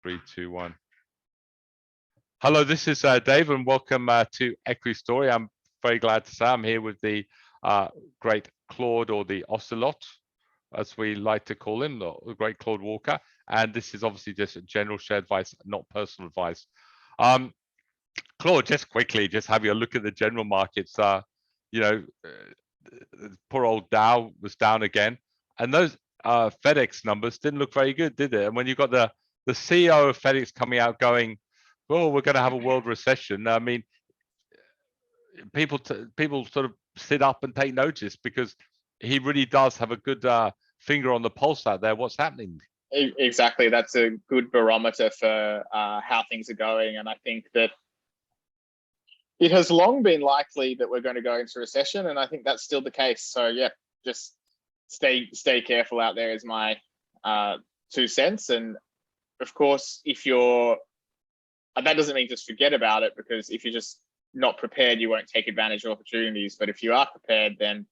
3, 2, 1. Hello, this is Dave, and welcome to Equity Story. I'm very glad to say I'm here with the great Claude, or the Ocelot, as we like to call him, the great Claude Walker. And this is obviously just general share advice, not personal advice. Claude, just quickly, just have you a look at the general markets. Poor old Dow was down again, and those FedEx numbers didn't look very good, did it? And when you've got the CEO of FedEx coming out going, "Oh, we're going to have a world recession," I mean, people sort of sit up and take notice, because he really does have a good finger on the pulse out there. What's happening? Exactly, that's a good barometer for how things are going, and I think that it has long been likely that we're going to go into recession, and I think that's still the case. So yeah, just stay careful out there is my 2 cents. And of course, if you're, that doesn't mean just forget about it, because if you're just not prepared, you won't take advantage of opportunities. But if you are prepared, then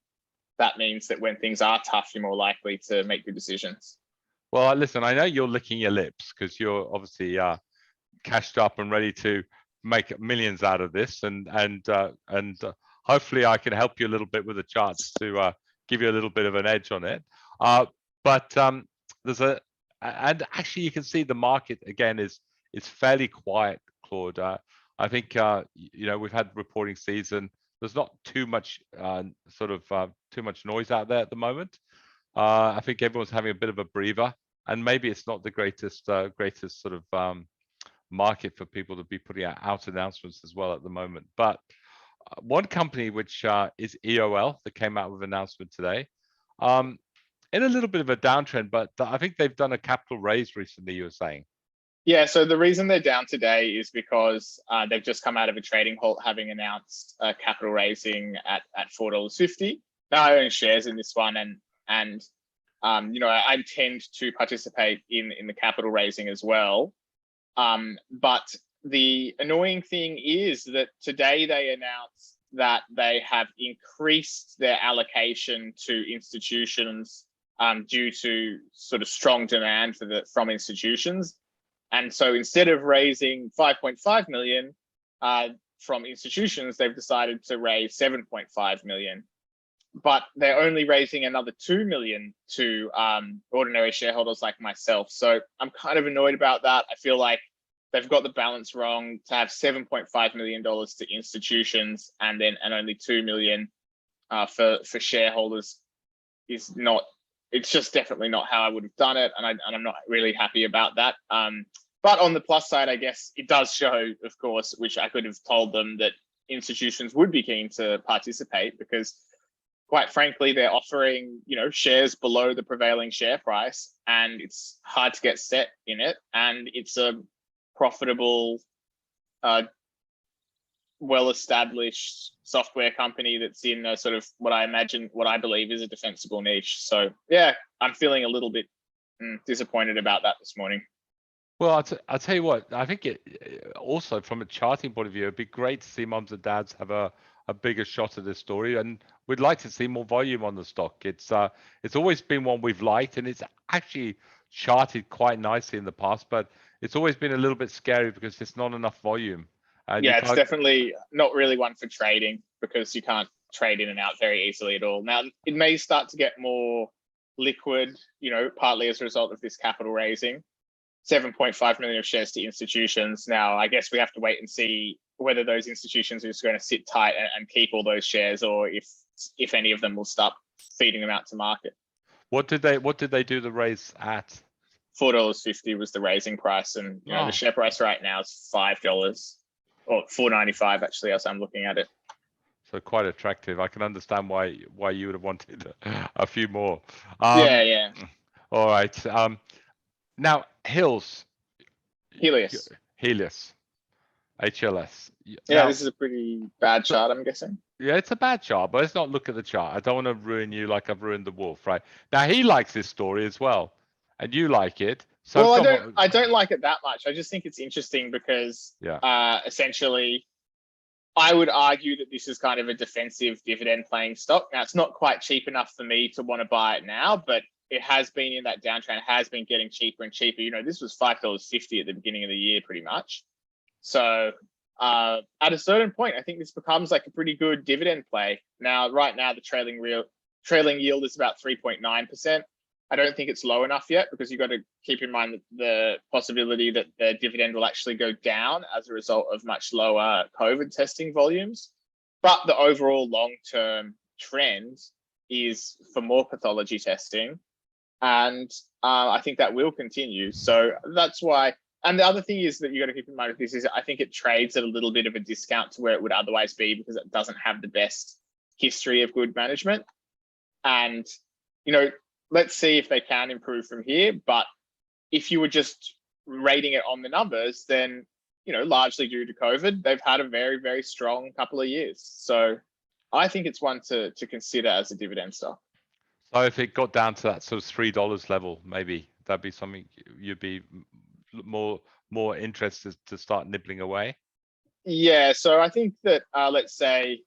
that means that when things are tough, you're more likely to make good decisions. Well, listen, I know you're licking your lips because you're obviously cashed up and ready to make millions out of this, and hopefully I can help you a little bit with the charts to give you a little bit of an edge on it. But there's and actually you can see the market again is fairly quiet, Claude. I think we've had reporting season. There's not too much too much noise out there at the moment. I think everyone's having a bit of a breather, and maybe it's not the greatest sort of market for people to be putting out announcements as well at the moment. But one company, which is EOL, that came out with an announcement today, in a little bit of a downtrend, but I think they've done a capital raise recently, you were saying. Yeah, so the reason they're down today is because they've just come out of a trading halt, having announced capital raising at $4.50. Now, I own shares in this one, and I intend to participate in the capital raising as well. But the annoying thing is that today they announced that they have increased their allocation to institutions due to sort of strong demand from institutions. And so instead of raising 5.5 million from institutions, they've decided to raise 7.5 million. But they're only raising another 2 million to ordinary shareholders like myself. So I'm kind of annoyed about that. I feel like they've got the balance wrong. To have $7.5 million to institutions and only 2 million for shareholders is not. It's just definitely not how I would have done it, and I'm not really happy about that. But on the plus side, I guess it does show, of course, which I could have told them, that institutions would be keen to participate, because quite frankly, they're offering, shares below the prevailing share price, and it's hard to get set in it. And it's a profitable, well-established software company that's in a sort of what I believe is a defensible niche. So yeah, I'm feeling a little bit disappointed about that this morning. Well, I'll tell you what, I think it also, from a charting point of view, it'd be great to see mums and dads have a bigger shot at this story, and we'd like to see more volume on the stock. It's always been one we've liked, and it's actually charted quite nicely in the past, but it's always been a little bit scary because there's not enough volume. Yeah, it's definitely not really one for trading, because you can't trade in and out very easily at all. Now, it may start to get more liquid, partly as a result of this capital raising. 7.5 million of shares to institutions. Now, I guess we have to wait and see whether those institutions are just going to sit tight and keep all those shares, or if any of them will start feeding them out to market. What did they do the raise at? $4.50 was the raising price, and the share price right now is $5 or $4.95 actually, as I'm looking at it. So quite attractive. I can understand why you would have wanted a few more. Yeah. All right. Now, Helios. HLS. Yeah, now, this is a pretty bad chart, I'm guessing. Yeah, it's a bad chart, but let's not look at the chart. I don't want to ruin you like I've ruined the wolf, right? Now, he likes this story as well, and you like it. So well, I don't like it that much. I just think it's interesting because essentially, I would argue that this is kind of a defensive dividend paying stock. Now, it's not quite cheap enough for me to want to buy it now, but it has been in that downtrend, has been getting cheaper and cheaper. You know, this was $5.50 at the beginning of the year, pretty much. So at a certain point, I think this becomes like a pretty good dividend play. Now, right now, the trailing yield is about 3.9%. I don't think it's low enough yet, because you've got to keep in mind the possibility that the dividend will actually go down as a result of much lower COVID testing volumes. But the overall long-term trend is for more pathology testing. And I think that will continue. So that's why. And the other thing is that you got to keep in mind with this is I think it trades at a little bit of a discount to where it would otherwise be, because it doesn't have the best history of good management. And, you know, let's see if they can improve from here. But if you were just rating it on the numbers, then, you know, largely due to COVID, they've had a very, very strong couple of years. So I think it's one to consider as a dividend stock. So if it got down to that sort of $3 level, maybe that'd be something you'd be more interested to start nibbling away. Yeah, so I think that let's say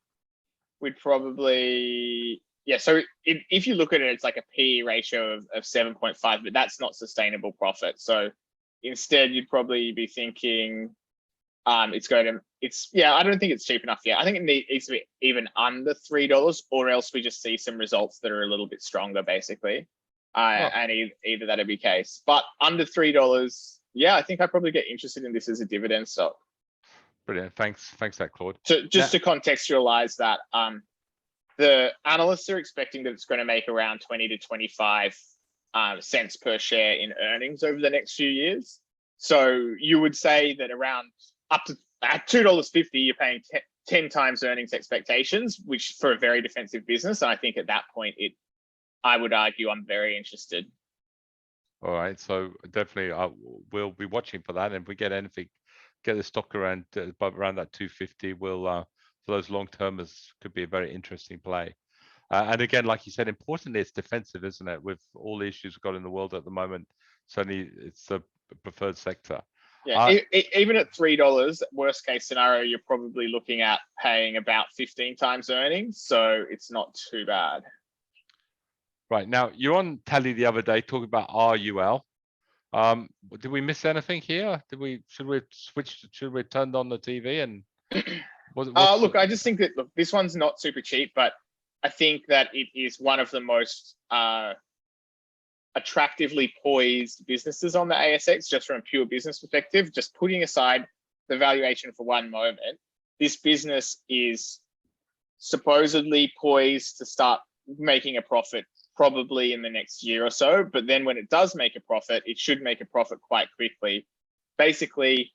we'd probably, yeah, so if you look at it, it's like a PE ratio of 7.5, but that's not sustainable profit. So instead, you'd probably be thinking yeah, I don't think it's cheap enough yet. I think it needs to be even under $3, or else we just see some results that are a little bit stronger, basically. And either that'd be case. But under $3, yeah, I think I'd probably get interested in this as a dividend stock. Brilliant. Thanks for that, Claude. So just to contextualize that, the analysts are expecting that it's going to make around 20 to 25 cents per share in earnings over the next few years. So you would say that around up to at $2.50, you're paying 10 times earnings expectations, which for a very defensive business. And I think at that point, I would argue I'm very interested. All right, so definitely we'll be watching for that. And if we get anything, get the stock around around that 250, we'll for those long termers could be a very interesting play. And again, like you said, importantly, it's defensive, isn't it? With all the issues we've got in the world at the moment, certainly it's the preferred sector. Yeah, even at $3, worst case scenario, you're probably looking at paying about 15 times earnings. So it's not too bad. Right, now you're on telly the other day talking about RUL. Did we miss anything here? Should we turn on the TV and look, I just think that this one's not super cheap, but I think that it is one of the most attractively poised businesses on the ASX, just from a pure business perspective. Just putting aside the valuation for one moment, this business is supposedly poised to start making a profit probably in the next year or so. But then when it does make a profit, it should make a profit quite quickly. Basically,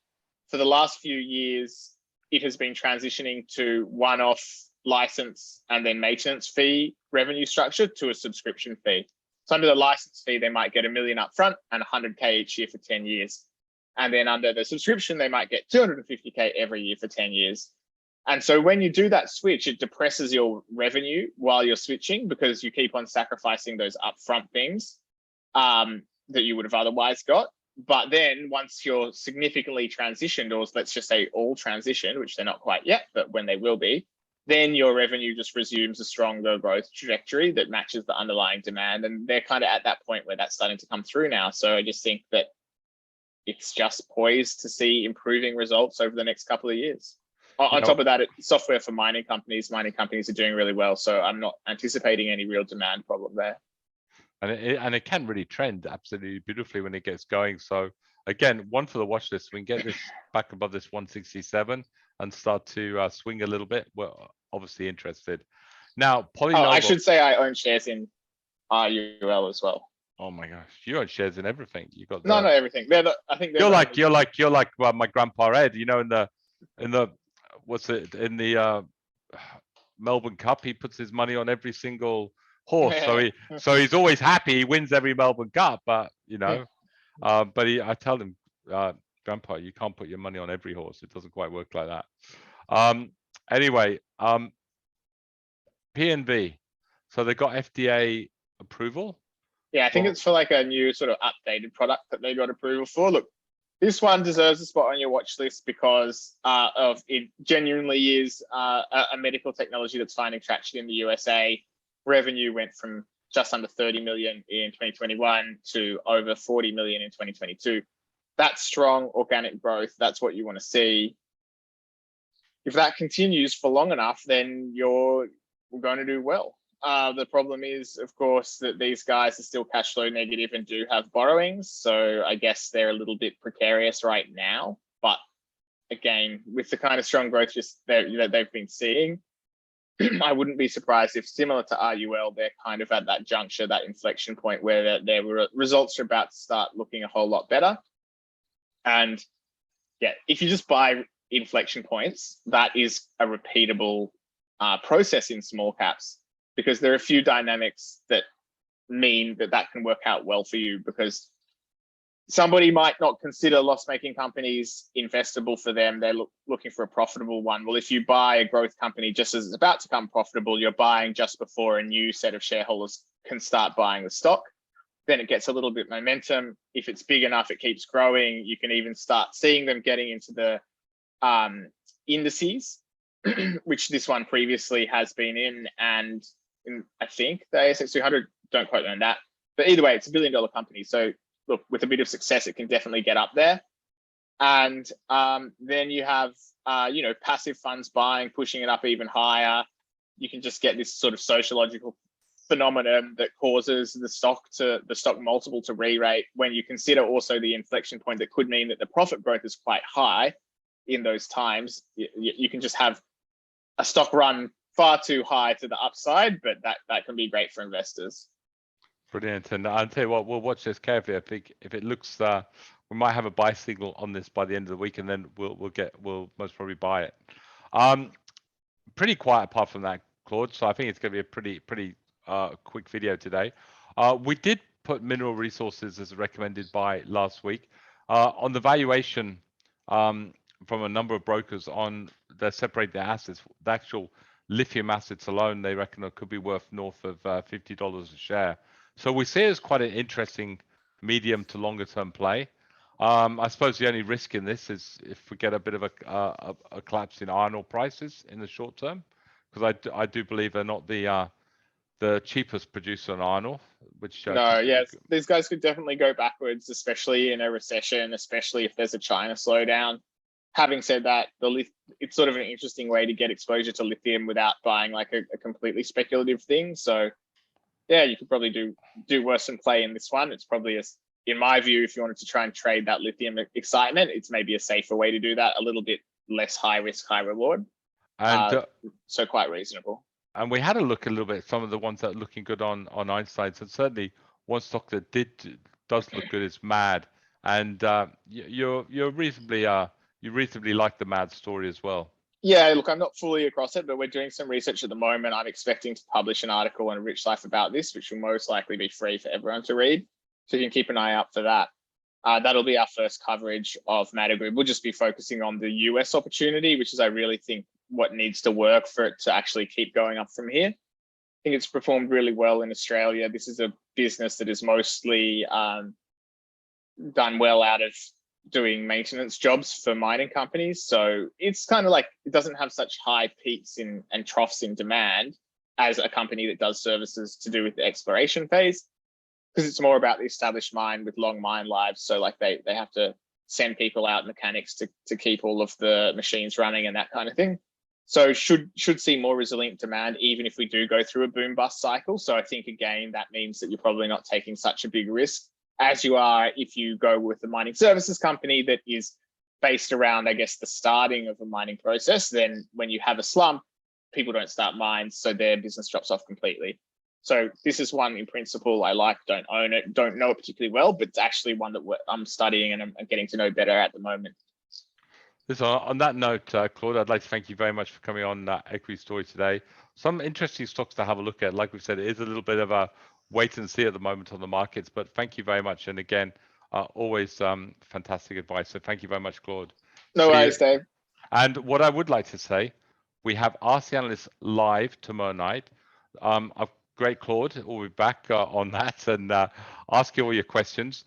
for the last few years, it has been transitioning to one-off license and then maintenance fee revenue structure to a subscription fee. So under the license fee, they might get $1 million upfront and $100K each year for 10 years. And then under the subscription, they might get $250K every year for 10 years. And so when you do that switch, it depresses your revenue while you're switching, because you keep on sacrificing those upfront things that you would have otherwise got. But then once you're significantly transitioned, or let's just say all transitioned, which they're not quite yet, but when they will be, then your revenue just resumes a stronger growth trajectory that matches the underlying demand. And they're kind of at that point where that's starting to come through now. So I just think that it's just poised to see improving results over the next couple of years. On top of that, it's software for mining companies. Mining companies are doing really well. So I'm not anticipating any real demand problem there. And it can really trend absolutely beautifully when it gets going. So again, one for the watch list. We can get this back above this 167 and start to swing a little bit. We're obviously interested. Now, Polynovo. I should say I own shares in RUL as well. Oh my gosh, you own shares in everything. You got not everything. I think you're like my grandpa Ed. You know, in the Melbourne Cup, he puts his money on every single horse. So he's always happy. He wins every Melbourne Cup, but you know, I tell him, Grandpa, you can't put your money on every horse. It doesn't quite work like that. Anyway, PNV. So they got FDA approval. Yeah, I think it's for like a new sort of updated product that they got approval for. Look, this one deserves a spot on your watch list because of it genuinely is a medical technology that's finding traction in the USA. Revenue went from just under 30 million in 2021 to over 40 million in 2022. That's strong organic growth. That's what you want to see. If that continues for long enough, then you're going to do well. The problem is, of course, that these guys are still cash flow negative and do have borrowings. So I guess they're a little bit precarious right now. But again, with the kind of strong growth that they've been seeing, I wouldn't be surprised if, similar to RUL, they're kind of at that juncture, that inflection point where their results are about to start looking a whole lot better. And yeah, if you just buy inflection points, that is a repeatable process in small caps, because there are a few dynamics that mean that can work out well for you, because somebody might not consider loss-making companies investable for them. They're looking for a profitable one. Well, if you buy a growth company just as it's about to become profitable, you're buying just before a new set of shareholders can start buying the stock. Then it gets a little bit momentum. If it's big enough, it keeps growing. You can even start seeing them getting into the indices, which this one previously has been in. And I think the ASX 200, don't quote me on that. But either way, it's $1 billion company. So look, with a bit of success, it can definitely get up there. And then you have, passive funds buying, pushing it up even higher. You can just get this sort of sociological phenomenon that causes the stock multiple to re-rate. When you consider also the inflection point that could mean that the profit growth is quite high in those times, you can just have a stock run far too high to the upside, but that can be great for investors. Brilliant. And I'll tell you what, we'll watch this carefully. I think if it looks, we might have a buy signal on this by the end of the week, and then we'll most probably buy it. Pretty quiet apart from that, Claude. So I think it's going to be a pretty quick video today. We did put Mineral Resources as recommended by last week on the valuation from a number of brokers on they separate their assets. The actual lithium assets alone, they reckon it could be worth north of $50 a share. So we see it as quite an interesting medium to longer term play. I suppose the only risk in this is if we get a bit of a collapse in iron ore prices in the short term, because I do believe they're not the cheapest producer on iron ore. Which these guys could definitely go backwards, especially in a recession, especially if there's a China slowdown. Having said that, it's sort of an interesting way to get exposure to lithium without buying like a completely speculative thing. So yeah, you could probably do worse than play in this one. It's probably, in my view, if you wanted to try and trade that lithium excitement, it's maybe a safer way to do that, a little bit less high risk, high reward. And so quite reasonable. And we had a look a little bit at some of the ones that are looking good on Einstein's, and certainly one stock that does look good is MAD. And you reasonably like the MAD story as well. Yeah, look, I'm not fully across it, but we're doing some research at the moment. I'm expecting to publish an article on Rich Life about this, which will most likely be free for everyone to read. So you can keep an eye out for that. That'll be our first coverage of Matter Group. We'll just be focusing on the US opportunity, which is, I really think, what needs to work for it to actually keep going up from here. I think it's performed really well in Australia. This is a business that is mostly done well out of doing maintenance jobs for mining companies. So it's kind of like, it doesn't have such high peaks and troughs in demand as a company that does services to do with the exploration phase, because it's more about the established mine with long mine lives. So like they have to send people out, mechanics to keep all of the machines running and that kind of thing. So should see more resilient demand, even if we do go through a boom bust cycle. So I think, again, that means that you're probably not taking such a big risk as you are if you go with a mining services company that is based around, I guess, the starting of a mining process. Then when you have a slump, people don't start mines, so their business drops off completely. So this is one in principle I like, don't own it, don't know it particularly well, but it's actually one that I'm studying and I'm getting to know better at the moment. So on that note, Claude, I'd like to thank you very much for coming on Equity Story today. Some interesting stocks to have a look at. Like we said, it is a little bit of a wait and see at the moment on the markets, but thank you very much. And again, always fantastic advice. So thank you very much, Claude. No worries, Dave. And what I would like to say, we have Ask the Analyst live tomorrow night. Great, Claude. We'll be back on that and ask you all your questions.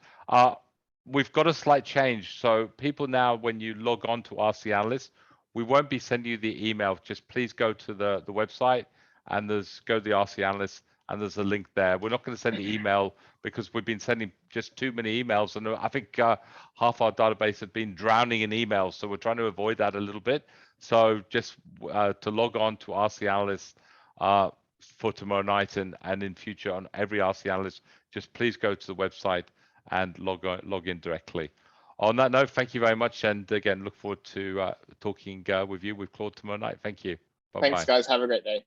We've got a slight change. So people now, when you log on to Ask the Analyst, we won't be sending you the email. Just please go to the website and go to the Ask the Analyst, and there's a link there. We're not going to send the email because we've been sending just too many emails, and I think half our database have been drowning in emails, so we're trying to avoid that a little bit. So just to log on to RC Analyst for tomorrow night and in future on every RC Analyst, just please go to the website and log in directly. On that note, thank you very much, and again, look forward to talking with you with Claude tomorrow night. Thank you. Bye-bye. Thanks, guys. Have a great day.